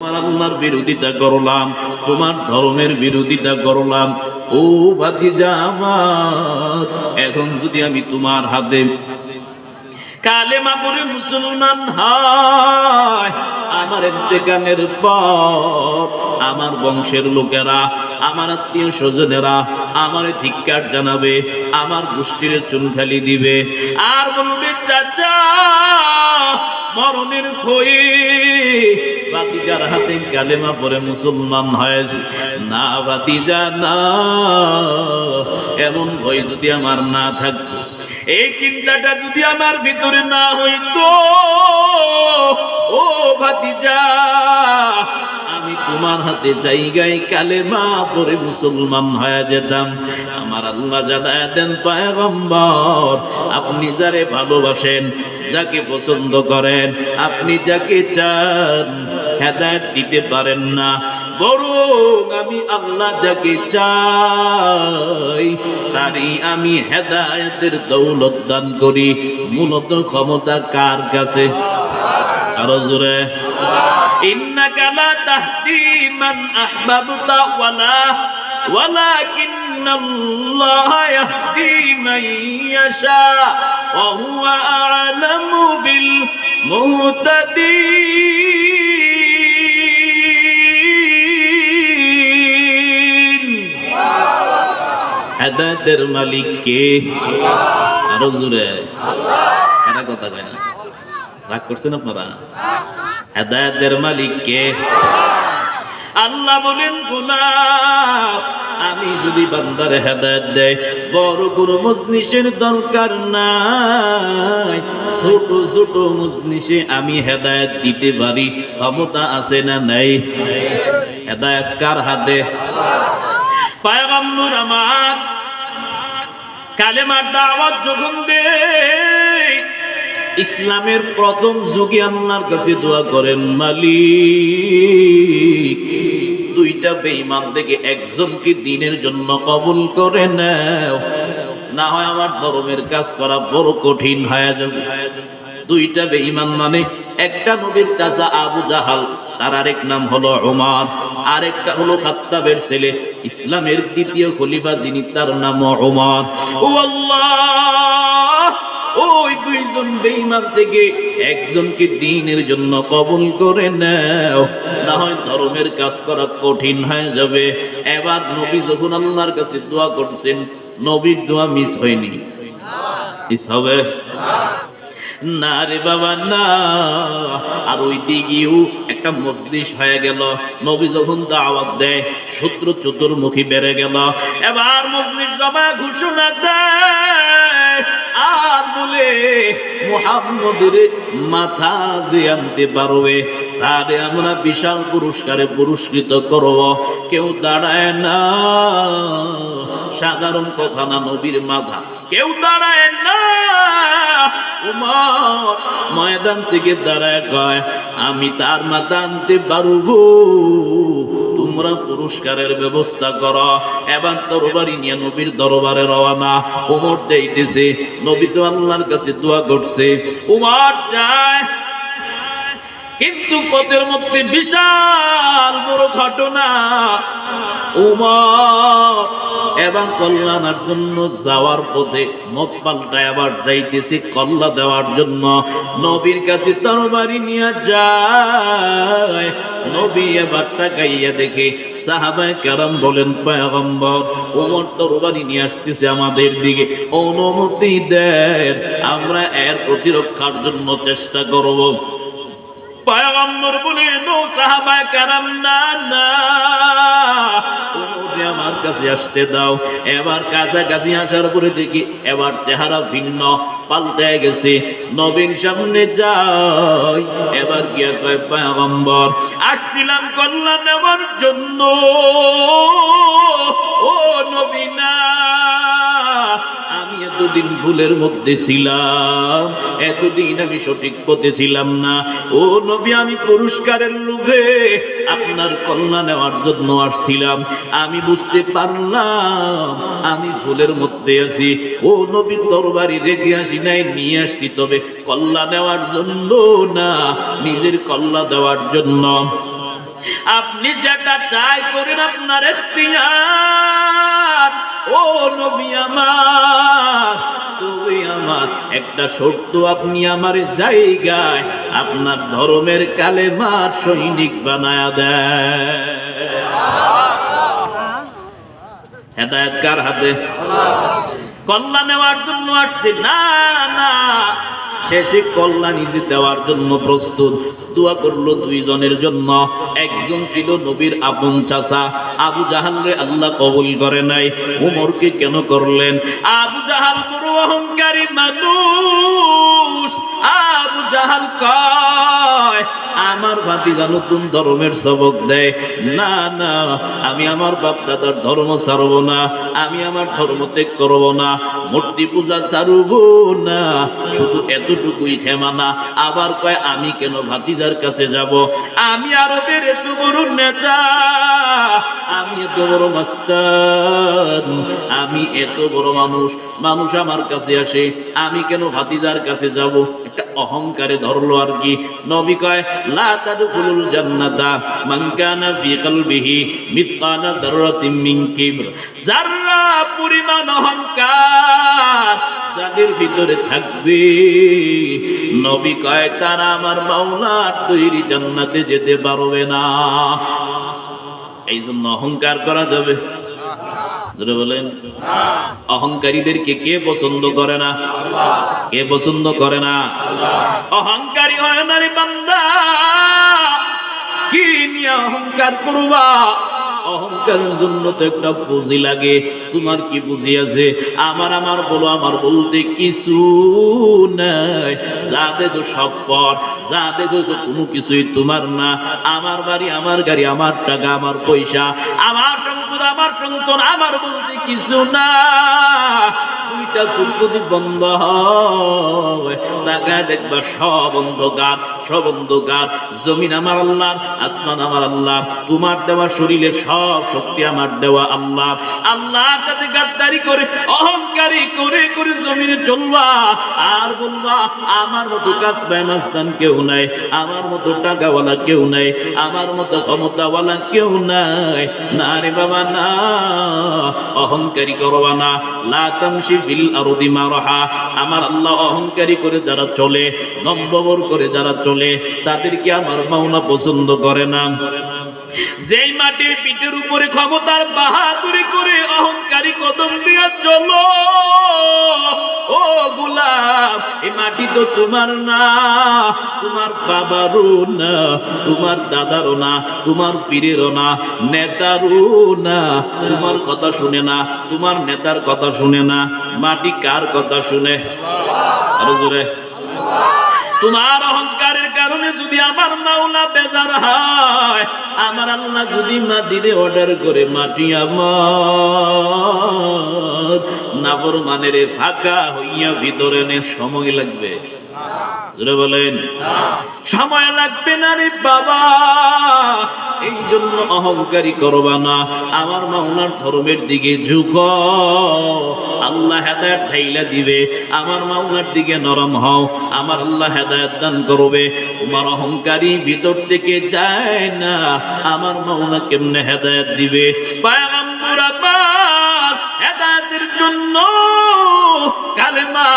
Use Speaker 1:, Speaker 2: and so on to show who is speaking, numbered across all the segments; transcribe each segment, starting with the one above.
Speaker 1: আল্লাহর বিরোধিতা করলাম, তোমার ধর্মের বিরোধিতা করলাম। ও ভাতিজা আমার, এখন যদি আমি তোমার হাতে কালেমা পড়ে মুসলমান হয়, আমার ইন্তেকালের পর আমার বংশের লোকেরা, আমার আত্মীয় স্বজনেরা আমার ধিক্কার জানাবে, আমার গোষ্ঠীর চুনখালি দিবে, আর বলবে চাচা মরণের ভয়ে ভাতিজার হাতে কালেমা পড়ে মুসলমান হয়েছে। না ভাতিজা না, এমন ভয় যদি আমার না থাকতো, এই চিন্তাটা যদি আমার ভিতরে না হইতো, ও ভাতিজা আমি তোমার হাতে জায়গায় কালেমা পড়ে মুসলমান হয়ে যেতাম। আমার আল্লাহ জানায় দেন পয়গম্বর, আপনি যারে ভালোবাসেন, যাকে পছন্দ করেন, আপনি যাকে চান হেদায়েত দিতে পারেন না, বরং আমি আল্লাহ যাকে চাই তারই আমি হেদায়েতের দৌলত দান করি। মূলত ক্ষমতা কার কাছে? আরো জোরে, ইন্নাকা লা তাহদি মান আহবাবতা ওয়ালাকিন্নাল্লাহা ইয়াহদি মান ইয়াশা ওয়া হুয়া আ'লামু বিল মুহতাদিন। হেদায়েতের মালিক কে? আরো জোরে, এটা কথা কয় না, রাগ করছেন আপনারা? হেদায়েতের মালিক কে? আল্লাহ বলেন, গোলাম আমি যদি বান্দারে হেদায়েত দেয়, বড় কোনো মজলিসের দরকার নাই, ছোট ছোট মজলিসে আমি হেদায়েত দিতে পারি। ক্ষমতা আছে না নাই? হেদায়েত কার হাতে? পয়গম্বর আমার কালেমার দাওয়াত যখন দেয়, ইসলামের প্রথম যুগে আল্লাহর কাছে দোয়া করেন, মালিক দুইটা বেঈমান থেকে একজনকে দ্বীনের জন্য কবুল করে নাও, না হয় আমার ধর্মের কাজ করা বড় কঠিন হয়ে যাবে। দুইটা বেঈমান মানে একটা নবীর চাচা আবু জাহাল, তার আরেক নাম হলো ওমর, আরেকটা হলো খাত্তাবের ছেলে ইসলামের দ্বিতীয় খলিফা যিনি, তার নাম ওমর। ও আল্লাহ, ওই দুইজন বেঈমান থেকে একজনকে দ্বীনের জন্য কবুল করে নাও, না হয় ধর্মের কাজ করা কঠিন হয়ে যাবে। এবার নবী যখন আল্লাহর কাছে দোয়া করছেন, নবীর দোয়া মিস হয়নি? মিস হবে না রে বাবা না। আর ওই দিকেও একটা মজলিস হয়ে গেল, নবী যখন দাওয়াত দেয় শত্রু চতুর্মুখী বেড়ে গেল। এবার মজলিস জমা ঘোষণা দেয় আর বলে, মুহাম্মদের মাথা যে আনতে পারবে তারে আমরা বিশাল পুরস্কারে পুরস্কৃত করব। কেউ দাঁড়ায় না, সাধারণ কথা না, নবীর মাথা কেউ দাঁড়ায় না। উমর ময়দান থেকে দাঁড়ায় কয়, আমি তার মাথা আনতে পারবো, তোমরা পুরস্কারের ব্যবস্থা করো। এবার তরবারি নিয়ে নবীর দরবারে রওনা। উমর যাইতেছে, নবী তো আল্লাহর কাছে দোয়া করছে। উমর যায়, কিন্তু পথের মধ্যে বিশাল বড় ঘটনা। উমর এবং কল্যাণের জন্য যাওয়ার পথে মত পাল্টায় আবার যাইতেছে কল্লা দেওয়ার জন্য। নবীর কাছে তরবারি নিয়ে যায়, নবী এবার তাকাইয়া দেখে সাহাবায়ে কেরাম বলেন, পয়গম্বর ওমর তরবারি নিয়ে আসতেছে আমাদের দিকে, অনুমতি দেন, আমরা এর প্রতিরক্ষার জন্য চেষ্টা করব। পয়গম্বর বলেন, ও সাহাবায়ে কেরাম না না, আমার কাছে আসতে দাও। এবার কাছাকাছি আসার পরে দেখি এবার চেহারা ভিন্ন, পাল্টে গেছে। নবীর সামনে যাই, এবার গিয়ে কয়, পয়গম্বর আসছিলাম কল্যাণ নেওয়ার জন্য, ও নবী না, আমি এতদিন ভুলের মধ্যে ছিলাম, এতদিন আমি সঠিক পথে ছিলাম না। ও নবী, আমি পুরস্কারের লোভে আপনার কল্যাণ নেওয়ার জন্য আসছিলাম, আমি বুঝতে পারলাম আমি ভুলের মধ্যে আছি। ও নবী, তরবারি রেখে আসি নাই, নিয়ে আসছি, তবে কল্যাণ নেওয়ার জন্য না, নিজের কল্যাণ দেওয়ার জন্য। আপনি যেটা চাই করেন, আপনার ইখতিয়ার। ও নবী আমার, তুমি আমার একটা শর্ত, আপনি আমার জায়গায় আপনার ধর্মের কালেমার সৈনিক বানায়া দেয়। হেদায়েত কার হাতে? কল্যাণ নেওয়ার জন্য আসছে না, না, শেষে কল্যাণ নিজে দেওয়ার জন্য প্রস্তুত। দোয়া করলো দুইজনের জন্য। একজন ছিল নবীর আপন চাচা আবু জাহালরে আল্লাহ কবুল করে নাই। উমরকে কেন করলেন? আবু জাহাল বড় অহংকারী মানুষ। আবু জাহাল কয়, আমার ভাতিজা নতুন ধর্মের সবক দেয়, না না, আমি আমার বাপ দাদার ধর্ম ছাড়ব না, আমি আমার ধর্ম ত্যাগ করব না, মূর্তি পূজা ছাড়ব না। শুধু এতটুকুই ক্ষমা। আবার কয়, আমি কেন ভাতিজার কাছে যাব? আমি আরবের এত বড় নেতা, আমি এত বড় মাস্টার, আমি এত বড় মানুষ, মানুষ আমার কাছে আসে, আমি কেন ভাতিজার কাছে যাব? একটা অহংকারে ধরলো আর কি। নবী কয়, লা তাদখুলুল জান্নাতা মান কানা ফি কলবিহি মিসকানা যাররাতিন মিন কিবর। যাররা পরিমাণ অহংকার যাদের ভিতরে থাকবে, নবী কয়, তারা আমার মাওলার তৈরি জান্নাতে যেতে পারবে না। এই জন্য অহংকার করা যাবে? বলেন, অহংকারীদেরকে কে পছন্দ করে না? কে পছন্দ করে না? অহংকারী হয় না রে বান্দা। কি নিয়ে অহংকার করবা? অহংকারের জন্য তো একটা পুঁজি লাগে। তোমার কি পুঁজি আছে? আমার বলো, আমার বলতে কিছু নাই। যা দেখো সব পর, যা দেখো কোনো কিছুই তোমার না। আমার বাড়ি, আমার গাড়ি, আমার টাকা, আমার পয়সা, আমার সম্পদ, আমার সন্তান, আমার বলতে কিছু না। দুইটা চোখ যদি বন্ধ হয়, তাকায় দেখবা সব অন্ধকার, সব অন্ধকার। জমিন আমার আল্লাহর, আসমান আমার আল্লাহ, তোমার দেওয়া শরীরের সব শক্তি আমার দেওয়া আল্লাহ। আল্লাহর সাথে গাদ্দারি করে, অহংকারী করে করে জমিনে চলবা আর বলবা, আমার মতো কাজ মাস্তান কেউ নাই, আমার মতো টাকাওয়ালা কেউ নাই, আমার মতো ক্ষমতাওয়ালা কেউ নাই। না রে বাবা, না, অহংকারী করবা না। লা তামশি ফিল আরদি মারহা। আমার আল্লাহ অহংকারী করে যারা চলে, নম্বর করে যারা চলে, তাদেরকে আমার মাওলা পছন্দ করে না। যেই মাটির পিঠের উপরে ক্ষমতার বাহাদুরি করে অহংকারী কদম দিয়া চলো, ও গোলাম, এই মাটি তো তোমার না, তোমার বাবারও না, তোমার দাদারও না, তোমার পীরেরও না, নেতারও না। তোমার কথা শুনে না, তোমার নেতার কথা শুনে না। মাটি কার কথা শুনে? আরো জোরে। তোমার অহংকারের কারণে যদি আমার মাওলা বেজার হয়, আমার আল্লাহ যদি মাটিতে অর্ডার করে, মাটি আমার নাফরমানের ফাঁকা হইয়া ভিতরে নে, সময় লাগবে। বলেন, সময় লাগবে না রে বাবা। এই জন্য অহংকারী করবা না। আমার মাওলার ধর্মের দিকে ঝুঁক, আল্লাহ হেদায়েত ঢাইলা দিবে। আমার মাওলার দিকে নরম হও, আমার আল্লাহ হেদায়েত দান করবে। তোমার অহংকারী ভিতর থেকে যায় না, আমার মাওলা কেমনে হেদায়েত দিবে? পয়গম্বর আমার হেদায়েতের জন্য কালেমা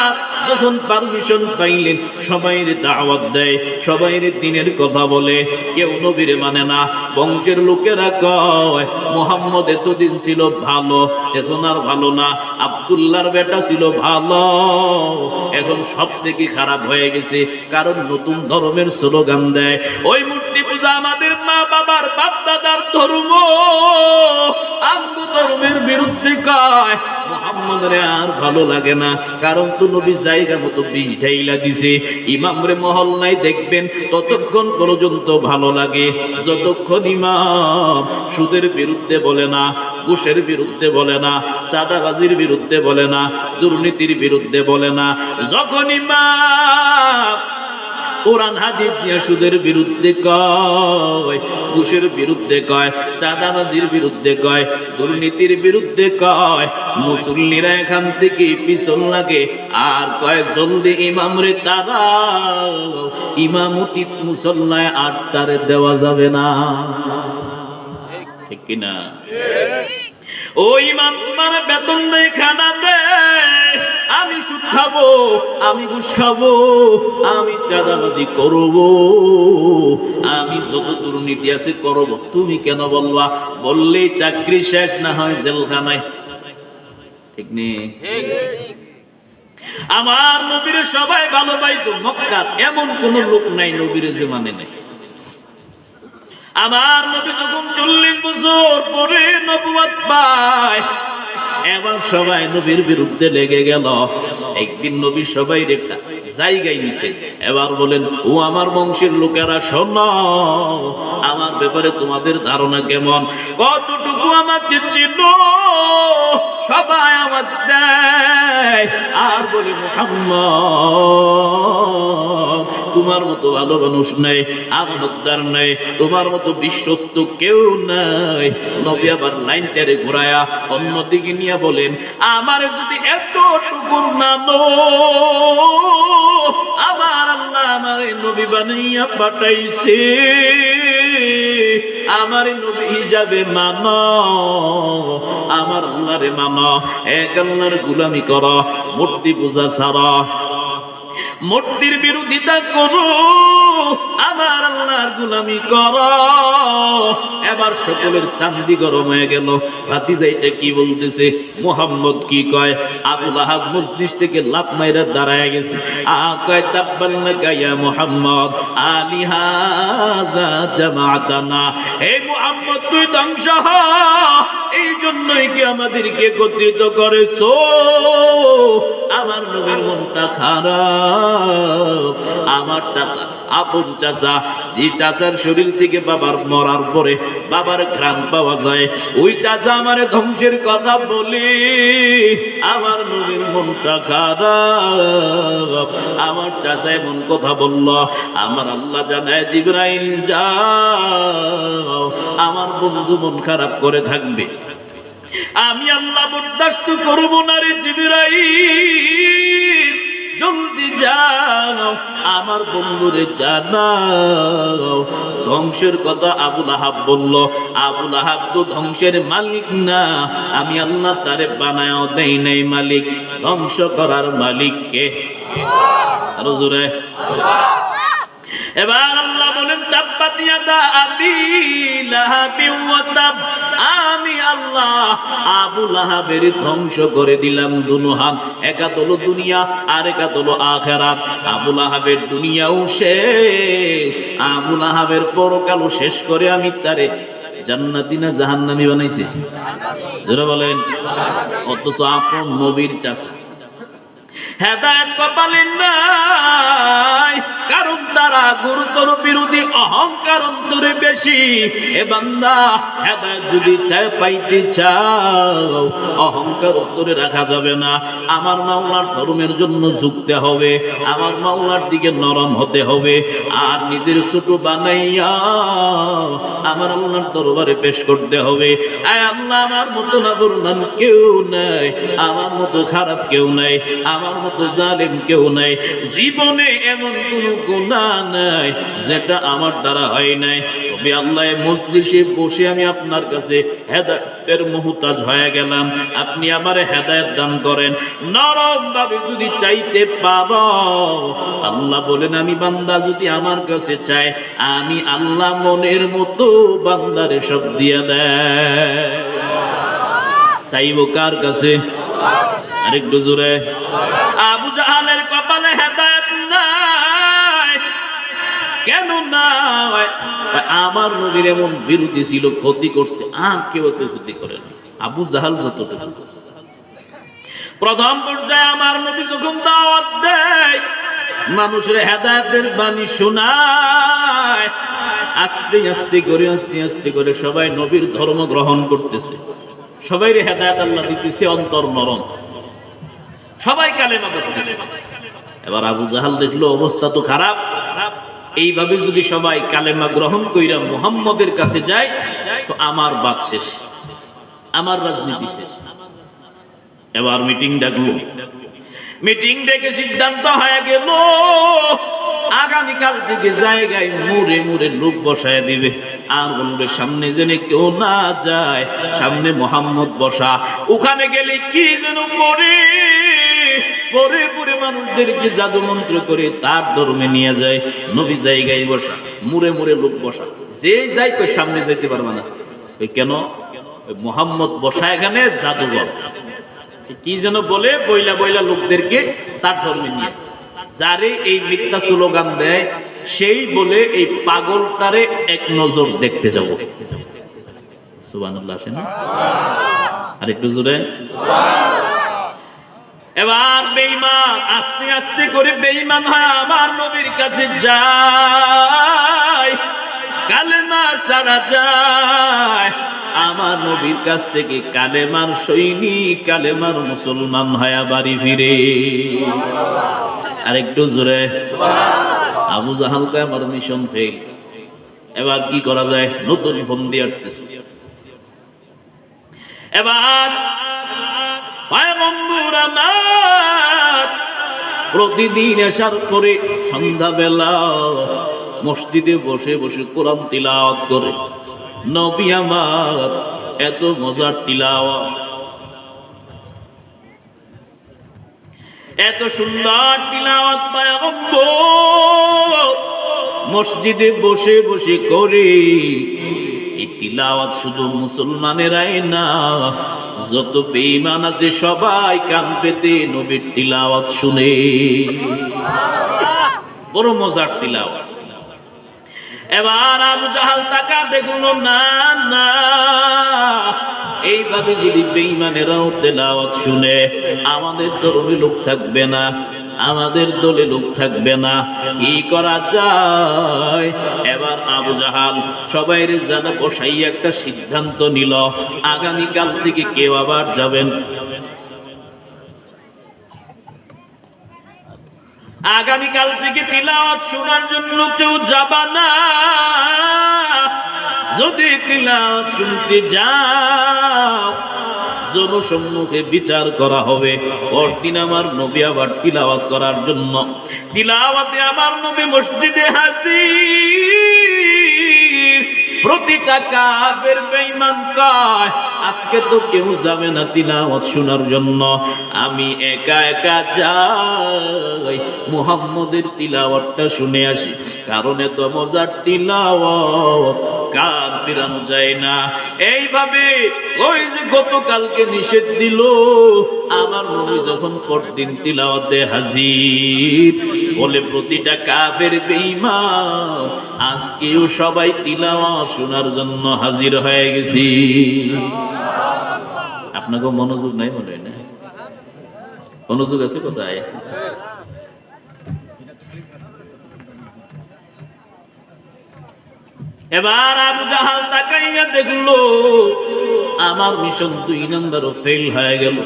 Speaker 1: যখন পারমিশন পাইলেন, সবাইরে দাওয়াত দেয়, সবাইরে দ্বীনের কথা বলে। কেউ নবীরে মানে না। বংশের লোকেরা কয়, মুহাম্মদ এতদিন ছিল ভালো, এখন আর ভালো না। আব্দুল্লাহর বেটা ছিল ভালো, এখন সব থেকে খারাপ হয়ে গেছে। কারণ নতুন ধর্মের স্লোগান দেয়। ওই মূর্তি পূজা আমাদের মা বাবার বাপ দাদার ধর্ম, আমগো ধর্মের বিরুদ্ধে কয়। মুহাম্মদরে আর ভালো লাগে না, কারণ তো নবী জায়গা মতো বিষ ঢাইলা দিছে। ইমামরে মহল্লায় দেখবেন ততক্ষণ পর্যন্ত ভালো লাগে যতক্ষণ ইমাম সুদের বিরুদ্ধে বলে না, ঘুষের বিরুদ্ধে বলে না, চাঁদাবাজির বিরুদ্ধে বলে না, দুর্নীতির বিরুদ্ধে বলে না। যখন ইমাম কোরআন হাদিস দিয়ে সুদের বিরুদ্ধে কয়, ঘুষের বিরুদ্ধে কয়, চাঁদাবাজির বিরুদ্ধে কয়, দুর্নীতির বিরুদ্ধে কয়। মুসল্লিরা এখান থেকে পিছন লাগে আর কয় জলদি ইমাম রে তারা ইমামতি মুসল্লায় আর তারে দেওয়া যাবে না, ঠিক কিনা? ও ইমাম তোমার বেতন নেই, খানা দে, আমি সুদ খাবো, আমি ঘুষ খাবো, আমি চাঁদাবাজি করবো, আমি যত দুর্নীতি আছে করব, তুমি কেন বলবা? বললেই চাকরি শেষ, না হয় জেলখানায়, ঠিক নেই? আমার নবীর সবাই ভালো পাইতো, মক্কার এমন কোন লোক নাই নবীর যে মানে নাই। আমার নবী যখন 40 বছর পরে নবুয়ত পায়, এবার সবাই নবীর বিরুদ্ধে লেগে গেল। একদিন নবী সবাই রেখা জায়গায় নিছে, এবার বলেন ও আমার বংশের লোকেরা শোনো, আমার ব্যাপারে তোমাদের ধারণা কেমন, কতটুকু আমাকে চিনো? সবাই আওয়াজ দেয় আর বলে মুহাম্মদ তোমার মতো ভালো মানুষ নাই, আমানতদার নাই, তোমার মতো বিশ্বস্ত কেউ নাই। নবী আবার লাইনটারে ঘুরায়া অন্যদিকে নিয়ে বলেন আমার যদি এতটুকু মানো, আমার আল্লাহ আমার নবী বানাইয়া পাঠাইছে, আমার নবী হিসাবে মানো, আমার আল্লাহরে মানো, এক আল্লাহর গোলামি করো, মূর্তি পূজা ছাড়ো, মূর্তির বিরোধিতা করো, আমার আল্লাহর গোলামি করো। এবার সকলের চান্দি গরম হয়ে গেল। ভাতিজা এটা কি বলতেছে, মুহাম্মদ কি কয়? আবু লাহাব মজলিস থেকে লাফ মাইরা দাঁড়ায় গেছে, কয় তাব্বাল্লাকা ইয়া মুহাম্মদ আলিহাযা জামাআতানা, হে মুহাম্মদ তুই ধ্বংস হ, এই জন্যই কি আমাদেরকে একত্রিত করেছো? আমার নবীর মনটা খারাপ। আমার চাচা, আপন চাচা, যে চাচার শরীর থেকে বাবার মরার পরে বাবার ঘ্রাণ পাওয়া যায়, ওই চাচা আমারে ধ্বংসের কথা বলি, আমার নবীর মনটা খারাপ। আমার চাচা এমন কথা বলল, আমার আল্লাহ জানায় জিবরাইল যাও, আমার বন্ধু মন খারাপ করে থাকবে, আমি আল্লাহ বরদাস্ত করব না রে জিবরাইল, জলদি যাও আমার বন্ধুরে জানাও। ধ্বংসের কথা আবু লাহাব বলল, আবু লাহাব তো ধ্বংসের মালিক না, আমি আল্লাহ তারে বানায়ও দেই নাই মালিক, ধ্বংস করার মালিক কে? আরো জোরে। এবার আল্লাহ বলেন তাব্বাত ইয়াদা আবি লাহাবি ওয়া তাব, আমি আল্লাহ আবু লাহাবের ধ্বংস করে দিলাম দুনো হাত, একা হলো দুনিয়া আর একা হলো আখিরাত। আবু লাহাবের দুনিয়াও শেষ, আবু লাহাবের পরকালও শেষ করে আমি তারে জান্নাতি না জাহান্নামী বানাইছি? যারা বলেন, অথচ আপন নবীর চাচা হেদায়েত কপালে নাই, কারণ তারা গুরুতর বিরোধী, অহংকার অন্তরে বেশি। এ বান্দা হেদায়েত যদি চায় পাইতে চাও, অহংকার অন্তরে রাখা যাবে না। আমার মাওলার ধর্মের জন্য ঝুঁকতে হবে, আমার মাওলার দিকে নরম হতে হবে, আর নিজের ছোট বানাইয়া আমার আল্লাহর দরবারে পেশ করতে হবে। আয় আল্লাহ, আমার মতো নাফরমান কেউ নাই, আমার মতো খারাপ কেউ নাই, আমার মতো জালেম কেউ নাই, জীবনে এমন কোন গুনাহ নাই যেটা আমার দ্বারা হয় নাই। তবে আল্লাহ মজলিসে বসে আমি আপনার কাছে হেদায়েতের মুহতাজ হয়ে গেলাম, আপনি আমারে হেদায়েত দান করেন। নরম ভাবে যদি চাইতে পারো, আল্লাহ বলেন আমি বান্দা যদি আমার কাছে চায়, আমি আল্লাহ মনের মতো বান্দারে সব দিয়ে দেয়। চাইবো কার কাছে? আরেকটু জোরে। আবু জাহালের কপালে হেদায়েত নাই, কেন নাই? আমার নবীর এমন বিরোধী ছিল, ক্ষতি করছে, আর কেউ তো ক্ষতি করে না। আবু জাহাল যতটুকু করছে। প্রথম পর্যায়ে আমার নবী যখন দাওয়াত দেয়, মানুষের হেদায়েতের বাণী শোনায়, আস্তে আস্তে করে আস্তে আস্তে করে সবাই নবীর ধর্ম গ্রহণ করতেছে, সবাই হেদায়েত আল্লাহ দিতেছে, অন্তর নরম, সবাই কালেমা পড়তেছে। এবার আবু জাহাল দেখলো অবস্থা তো খারাপ, এইভাবে যদি সবাই কালেমা গ্রহণ কইরা মুহাম্মদের কাছে যায় তো আমার বাত শেষ, আমার রাজনীতি শেষ। এবার মিটিং ডাকলো, মিটিং ডেকে সিদ্ধান্ত হয়ে গেল আগামীকাল থেকে জায়গায় মুড়ে মুড়ে লোক বসায় দিবে, আর বলবে সামনে যেন কেউ না যায়, সামনে মুহাম্মদ বসা, ওখানে গেলে কি যেন পরে পরে পরে মানুষদেরকে জাদু মন্ত্র করে তার ধর্মে নিয়ে যায়, নবী জায়গায় বসা, মুড়ে মুড়ে লোক বসা, যে যাই কই সামনে যাইতে পারবে না। কেন? মুহাম্মদ বসা এখানে জাদুঘর, কি যেন বলে বইলা বইলা লোকদেরকে তার ধর্মে নিয়ে, যারে এই মিথ্যা স্লোগান দেয় সেই বলে এই পাগলটারে এক নজর দেখতে যাব। সুবহানাল্লাহ, আসেন আর একটু জোরে। এবার বেঈমান আস্তে আস্তে করে বেঈমান হয় আমার নবীর কাছে যায়, কালেমা ছাড়া যায়, আমার নবীর কাছ থেকে কালেমার সৈনিক, কালেমার মুসলমান হয়া বাড়ি ফিরে। আর একটু জোরে। আবু জাহালকে আমার মিশন ফেল, এবার কি করা যায়? নতুন ফোন দিয়ে আসতেছে। এবার পয়গম্বর আমার প্রতিদিন আসার পরে সন্ধ্যাবেলা মসজিদে বসে বসে কোরআন তিলাওয়াত করে। নবী আমার এত মজার তিলাওয়াত, এত সুন্দর তিলাওয়াত পয়গম্বর মসজিদে বসে বসে করে। এই তিলাওয়াত শুধু মুসলমানেরাই না, যত বেঈমান আছে সবাই কান পেতে নবীর তিলাওয়াত শুনে। বড় মজার তিলাওয়াত। এবার আবু জাহাল তাকা দেখলো, না না, এইভাবে যদি বেঈমানেরাও তেলাওয়াত শুনে আমাদের ধর্মে লোক থাকবে না, আমাদের দলে লোক থাকবে না, কি করা যায়? এবার আবু জাহাল সবাইর জানা বসাই একটা সিদ্ধান্ত নিল, আগামীকাল থেকে কেউ আবার যাবেন, আগামীকাল থেকে তিলাওয়াত শোনার জন্য কেউ যাবা না। যদি তিলাওয়াত শুনতে যাও জনসম্মুখে বিচার করা হবে। পরদিন আমার নবী আবার তিলাওয়াত করার জন্য, তিলাওয়াতে আমার নবী মসজিদে হাজির। প্রতিটা কাফের বেঈমান কয় আজকে তো কেউ যাবে না তিলাওয়াত শোনার জন্য, আমি একা একা যাই মুহাম্মদের তিলাওয়াতটা শুনে আসি, কারণ এত মজার তিলাওয়াত কান ফিরানো যায় না। এইভাবে ওই যে গতকালকে নিষেধ দিল, আমার নবী যখন পরদিন তিলাওয়াতে হাজির, বলে প্রতিটা কাফের বেঈমান আজকেও সবাই তিলাওয়াত শোনার জন্য হাজির হয়ে গেছি। আপনাকে মনোযোগ নাই মনে হয় না? মনোযোগ আছে কোথায়? এবার আবু জাহাল তাকাইয়া দেখলো আমার মিশন 2 নম্বরও ফেল হয়ে গেল।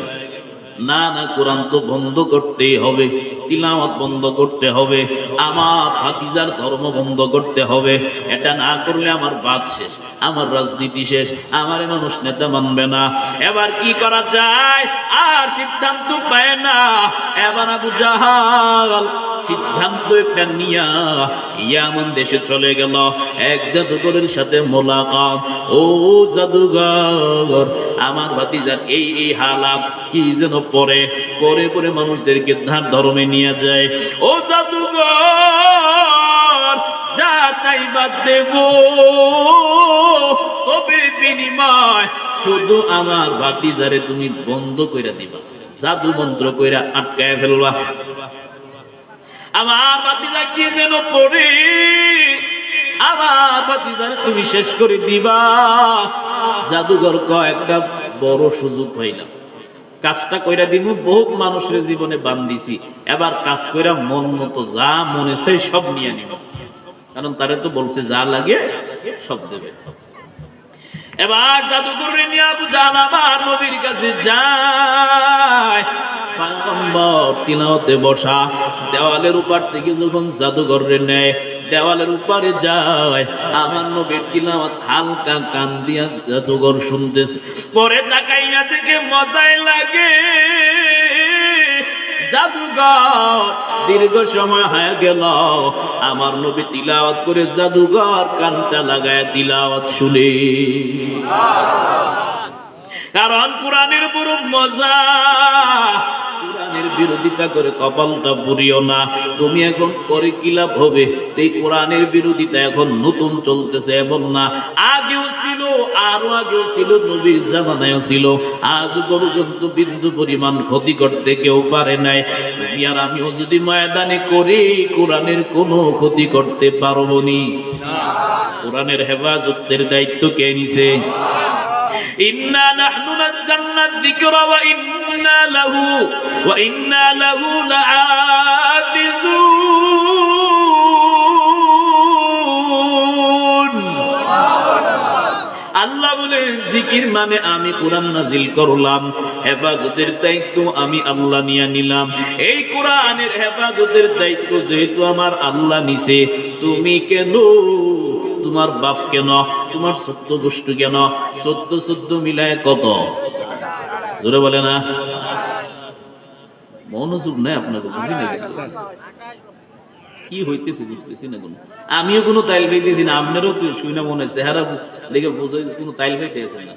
Speaker 1: না না, কোরআন তো বন্ধ করতেই হবে, তিলাওয়াত বন্ধ করতে হবে, আমার ভাতিজার ধর্ম বন্ধ করতে হবে। এটা না করলে আমার বাদ শেষ, আমার রাজনীতি শেষ, আমার মানুষ নেতা মানবে না। এবার কি করা যায়? আর সিদ্ধান্ত পায় না। এবার আবু জাহাল সিদ্ধান্ত একটা নিয়া ইয়ামান দেশে চলে গেল। এক জাদুঘরের সাথে মোলাকাত। ও জাদুঘর, আমার ভাতিজার এই এই হালাত, কি যেন পরে পরে পরে মানুষদেরকে ধার ধর্মে নিয়ে যায়। ও জাদুঘর, যা চাইবা দেব, তবে বিনিময় শুধু আমার ভাতিজারে তুমি বন্ধ কইরা দিবা, জাদু মন্ত্র কইরা আটকায় ফেলবা। আমার ভাতিজা কি যেন পড়ে, আমার ভাতিজারে তুমি শেষ করে দিবা। জাদুঘর একটা বড় সুযোগ পাইলাম, কাজটা কইরা দিব, বহুত মানুষের জীবনে বান্ধিছি, এবার কাজ কইরা মন মতো যা মনে চাই সব নিয়ে নিব, কারণ তারে তো বলছে যা লাগে সব দেবে। এবার জাদুঘরে নিয়ে আবু জাহাল আমার নবীর কাছে যায়। পয়গম্বর তিলাওয়াতে বসা, দেওয়ালের উপর থেকে যখন জাদুঘরে নেয়, দেওয়ালের উপরে যায়, আমার নবীর তিলাওয়াত হালকা কান দিয়া জাদুঘর শুনতেছে। পরে তাকাইয়া দেখে মজাই লাগে, জাদুঘর দীর্ঘ সময় হয়ে গেল, আমার নবী তিলাওয়াত করে জাদুঘর কানটা লাগায় তিলাওয়াত শুনে। কারণ কোরআনের বড় মজা, কোরআনের বিরোধিতা করে কপালটা পুরিও না। তুমি এখন করে কি লাভ হবে? এই কোরআনের বিরোধিতা এখন নতুন চলতেছে এমন না, আগেও ছিল, আরো আগেও ছিল, নবীর জামানায়ও ছিল। আজ পর্যন্ত বিন্দু পরিমাণ ক্ষতি করতে কেউ পারে নাই। তুমি আর আমিও যদি ময়দানে করি, কোরআনের কোনো ক্ষতি করতে পারবো নি। কোরআনের হেফাজতের দায়িত্ব কে নিছে? ইন্না নাহনু নাযালনা যিকরা ওয়া ইন্না লাহু লাআবিদুন। আল্লাহ বলে জিকির মানে আমি কোরআন নাজিল করলাম, হেফাজতের দায়িত্ব আমি আল্লাহ নিয়ে নিলাম। এই কোরআনের হেফাজতের দায়িত্ব যেহেতু আমার আল্লাহ নিছে, তুমি কেন, তোমার বাপ কেন, তোমার 14 গোষ্ঠী কেন, 14 মিলায় কত? জোরে বলে না, মনোযোগ নাই আপনাকে, বুঝি না কি হইতেছে, বুঝতেছি না কোনো। আমিও কোনো তাইল পাইতেছি না, আপনারও তো শুই না মনে চেহারা দেখে বোঝাই কোনো তাইল পাইতেছে না।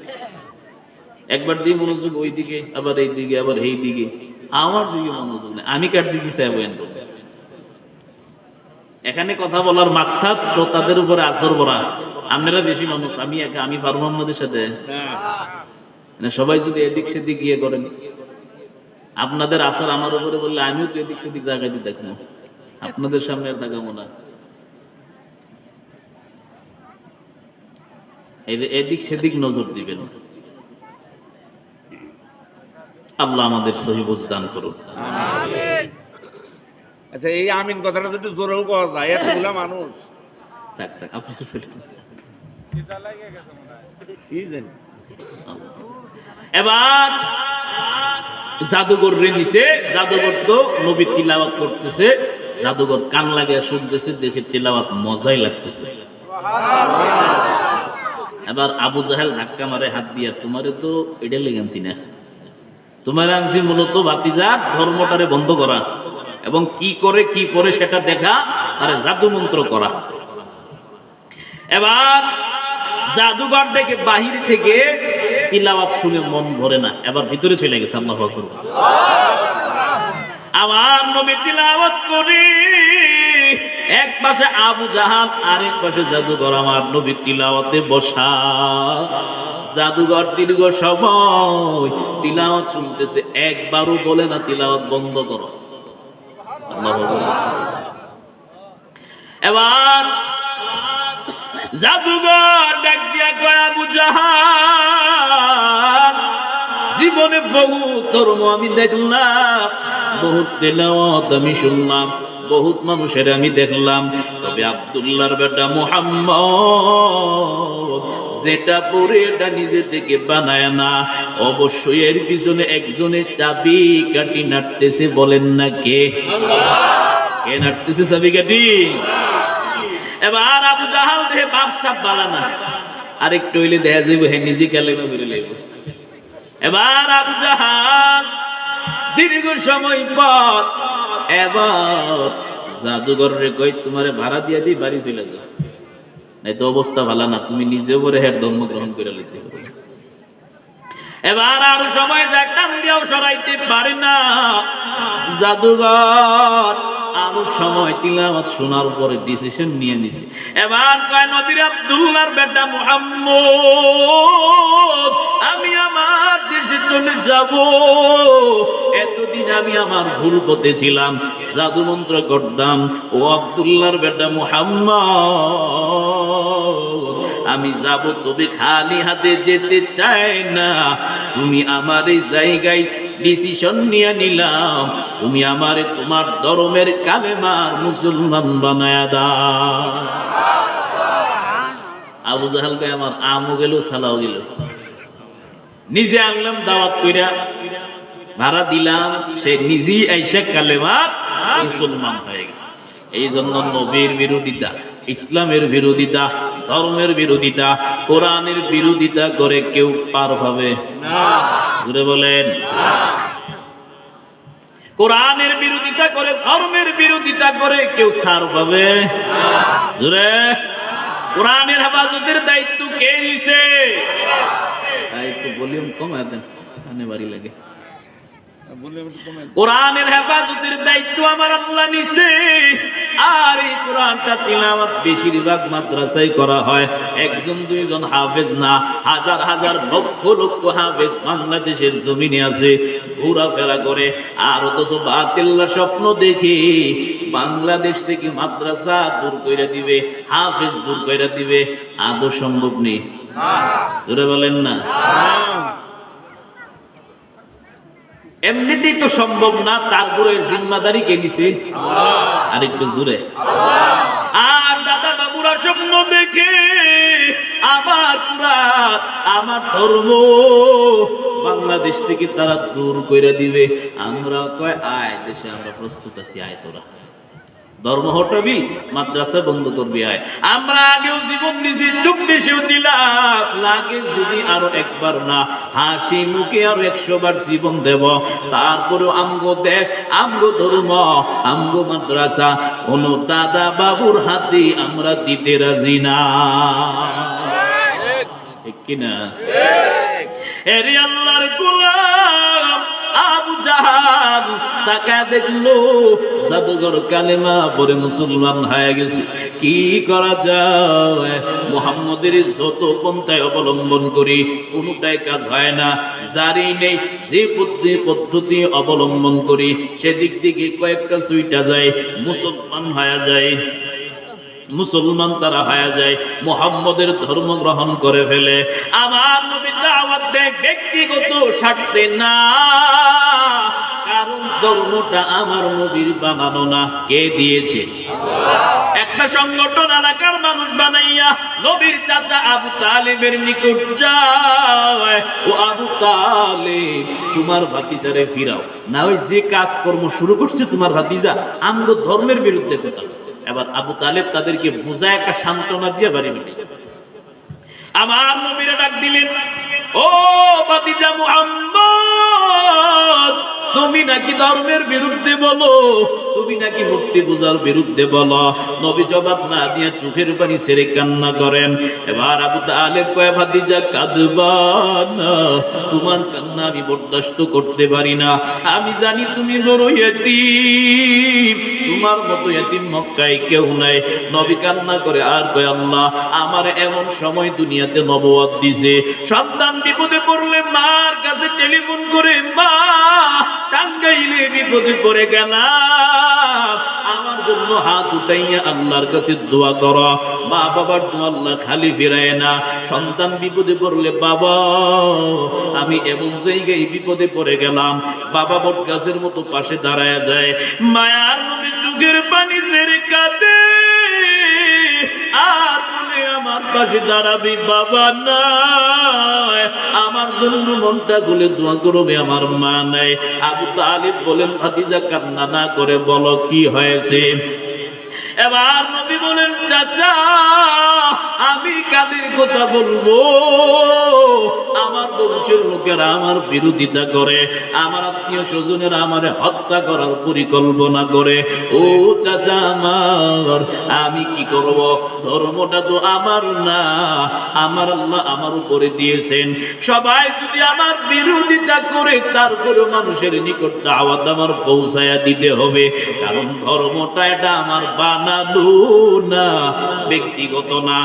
Speaker 1: একবার দিয়ে মনোযোগ ওই দিকে, আবার এই দিকে, আবার এই দিকে, আমার যুগে মনোযোগ নেই। আমি কার দিকে চাই বয়ান করবো? এখানে কথা বলার মাকসাদ শ্রোতাদের উপরে আসর করা। আপনারা বেশি মানুষ, আমি পারবো আপনাদের সাথে? সবাই যদি এদিক সেদিক গিয়ে করেন, আপনাদের আসর আমার উপরে বললে আমিও তো এদিক সেদিক জায়গায় দেখবো, আপনাদের সামনে আর দেখাবো না। এদিক সেদিক নজর দিবেন। আল্লাহ আমাদের সহি বুঝ দান করুন।
Speaker 2: আচ্ছা, এই আমিন কথাটা যদি জোরেও পাওয়া যায়, এতগুলা মানুষ
Speaker 1: থাক থাক, আপনি এবার জাদুঘর রে নিচে, জাদুঘর তো নবী তিলাওয়াত করতেছে, জাদুঘর কান লাগিয়ে শুনতেছে, দেখে তিলাওয়াত মজাই লাগতেছে। এবার আবু জাহেল ধাক্কা মারে হাত দিয়া, তোমারে তো এটা লেগে আনছি না, তোমার আনছি মূলত ভাতিজার ধর্মটারে বন্ধ করা এবং কি করে কি পরে সেটা দেখা, আরে জাদু মন্ত্র করা। এবার জাদুঘর থেকে বাহির থেকে তিলাওয়াত শুনে মন ভরে না, এবার ভিতরে চলে গেছে। আল্লাহু আকবার। আমার নবী তিলাওয়াত করে, এক পাশে আবু জাহাল, আরেক পাশে জাদুঘর, আমার নবী তিলাওয়াতে বসা। জাদুঘর দীর্ঘ সময় তিলাওয়াত শুনতেছে, একবারও বলে না তিলাওয়াত বন্ধ করো। আল্লাহু আকবার। এবার জাদুঘর ডাক দিয়া কয়, আবু জাহাল, জীবনে বহুত ধর্ম আমি দেখলাম, বহুত তেলাওয়াত আমি শুনলাম, বহুত মানুষের আমি দেখলাম, তবে আব্দুল্লাহর বেটা মুহাম্মদ যেটা পড়ে এটা নিজে থেকে বানায় না, অবশ্যই এর পিছনে একজনের চাবি কাটি নাড়তেছে। বলেন না কে? কে নাড়তেছে চাবি কাটি? এবার আবু জাহাল দেহে বাপসাপ বালানা, আরেকটু হইলে দেখা যাইব হে নিজে কালেমা বেরে লইব। এবার আবু জাহাল দীর্ঘ সময় পর এবার জাদুঘর রে কই, তোমারে ভাড়া দিয়া দিই, বাড়ি চলে যাও, নাই তো অবস্থা ভালো না, তুমি নিজে পরে হের ধর্ম গ্রহণ করে লইতে হবে। এবার আর সময় টান দিয়েও সরাইতে পারে না জাদুঘর। আরো সময় তিলাওয়াত শোনার পরে ডিসিশন নিয়ে নিছে। এবার কয়, নবীর আব্দুল্লাহর বেটা মুহাম্মদ, আমি আমার দেশে চলে যাব। এতদিন আমি আমার ভুল পথে ছিলাম, জাদু মন্ত্র করতাম। ও আব্দুল্লাহর বেটা মুহাম্মদ, আমি যাব, তবে খালি হাতে যেতে চাই না। তুমি আমার এই জায়গায় ডিসিশন নিয়ে নিলাম, তুমি আমারে তোমার ধর্মের কালেমার মুসলমান বানায়া দাও। আবু জাহাল কয়, আমার আমও গেল, সালাও গেল। নিজে আনলাম দাওয়াত কইরা, ভাড়া দিলাম, সে নিজেই আইসা কালেমা মুসলমান হয়ে গেছে। এই জন্য নবীর বিরোধিতা, ইসলামের বিরোধিতা, ধর্মের বিরোধিতা, কোরআনের বিরোধিতা করে কেউ পার পাবে না। জোরে বলেন। কোরআনের বিরোধিতা করে, ধর্মের বিরোধিতা করে কেউ ছাড় পাবে না। জোরে। কোরআনের হেফাজতের দায়িত্ব কে নিছে? একটু ভলিউম কমায় দেন, কানে বাড়ি লাগে। কোরআনের হেফাজতের দায়িত্ব আমার আল্লাহ নিছে। আর এই কোরআনটা তিলাওয়াত বেশিরভাগ মাদ্রাসায় করা হয়। একজন দুইজন হাফেজ না, হাজার হাজার লক্ষ লক্ষ হাফেজ বাংলাদেশের জমিনে আছে, ঘোরাফেরা করে। আর অথচ বাতিল্লা স্বপ্ন দেখে বাংলাদেশ থেকে মাদ্রাসা দূর করে দিবে, হাফেজ দূর করে দিবে। আদৌ সম্ভব নেই। জোরে বলেন না। এমনিতেই তো সম্ভব না, তারপরে জিম্মাদারি কে নিছে? আর একটু জোরে। আর দাদা বাবুরা স্বপ্ন দেখে আমার কুরআন, আমার ধর্ম বাংলাদেশ থেকে তারা দূর করে দিবে। আমরা কয় আয় দেশে, আমরা প্রস্তুত আছি, আয় তোরা ধর্ম হটাবি, মাদ্রাসা বন্ধ করবি, আয়। আমরা আগেও জীবন দিছি, 24-এও দিলাম, লাগে যদি আরো একবার না, হাসি মুখে আরো 100 বার জীবন দেব। তারপরেও আমগো দেশ, আমগো ধর্ম, আমগো মাদ্রাসা কোন দাদা বাবুর হাতে আমরা দিতে রাজি না। ঠিক কিনা? এরে আল্লাহর গোলাম আবু জাহাল তাকে দেখলো জাদুঘর কালেমা পড়ে মুসলমান হয়ে গেছে। কি করা যায়? মুহাম্মদের যত পন্থায় অবলম্বন করি কোনটাই কাজ হয় না। জারি নেই, যে পদ্ধতি অবলম্বন করি সেদিক থেকে কয়েকটা সুইটা যায়, মুসলমান হয়ে যায়। মুসলমান তারা হয়ে যায়, মুহাম্মদের ধর্ম গ্রহণ করে ফেলে। আমার নবীর দাওয়াত দেয় ব্যক্তিগত স্বার্থে না, কারণ ধর্মটা আমার নবীর বানানো না। কে দিয়েছে? একটা সংগঠন এলাকার মানুষ বানাইয়া নবীর চাচা আবু তালেবের নিকট যায়, ও আবু তালেব তোমার ভাতিজারে ফিরাও, না ওই যে কাজকর্ম শুরু করছে তোমার ভাতিজা আমগো ধর্মের বিরুদ্ধে কথা। এবার আবু তালেব তাদেরকে বুঝায় একটা সান্ত্বনা দিয়ে বাড়ি বেরিয়েছে। আমার নবীরে ডাক দিলেন, ও ভাতিজা মুহাম্মদ, তুমি নাকি ধর্মের বিরুদ্ধে বলো, তুমি নাকি মূর্তি পূজার বিরুদ্ধে বলো। নবী জবাব না দিয়ে চোখের পানি ছেড়ে কান্না করেন। এবার আবু তালেব কয়, ভাতিজা কাঁদবা না, তোমার কান্না আমি বরদাস্ত করতে পারি না। আমি জানি তুমি বড় ইয়েতিম, তোমার মতো ইয়েতিম মক্কায় কেউ নাই। নবী কান্না করে আর কয়, আল্লাহ আমার এমন সময় দুনিয়াতে নবুয়ত দিছে, সন্তান বিপদে পড়লে মার কাছে টেলিফোন করে, মা টাঙ্গাইলে বিপদে পড়ে গেলাম, আমার জন্য হাত উঠাইয়া আল্লাহর কাছে দোয়া করো। মা বাবার দোয়া আল্লাহ খালি ফেরায় না। সন্তান বিপদে পড়লে, বাবা আমি এমন জায়গায় বিপদে পড়ে গেলাম, বাবা বট গাছের মতো পাশে দাঁড়ায় যায়। মায়ার নবী চোখের পানি ছেড়ে কাঁদে আর বলে, আমার পাশে দাঁড়াবি বাবা না, আমার জন্য মনটা খুলে দোয়া করবে, আমার মা নাই। আবু তালিব বলেন, ভাতিজা কান্না না করে বলো কি হয়েছে। এবার নবী বলেন, চাচা আমি কাদের কথা বলবো? আমার বংশের লোকেরা আমার বিরোধিতা করে, আমার আত্মীয় স্বজনেরা আমারে হত্যা করার পরিকল্পনা করে। ও চাচা আমার, আমি কি করব? ধর্মটা তো আমার না, আমার আল্লাহ আমার উপরে দিয়েছেন। সবাই যদি আমার বিরোধিতা করে, তারপরে মানুষের নিকট দাওয়াত আমার পৌঁছায়া দিতে হবে, কারণ ধর্মটা এটা আমার বানানো না, ব্যক্তিগত না।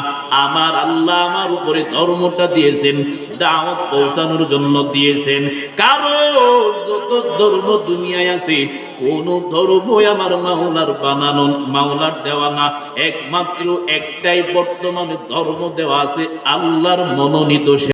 Speaker 1: আমার আল্লাহ আমার উপরে ধর্মটা দিয়েছেন, দাওয়াত পৌঁছানোর জন্য দিয়েছেন। কারণ যত ধর্ম দুনিয়ায় আছে, কোন ধর্মই আমার মাওলার বানানো, মাওলার দেওয়া না। একমাত্র একটাই বর্তমানে ধর্ম দেওয়া আছে, আল্লাহর মনোনীত।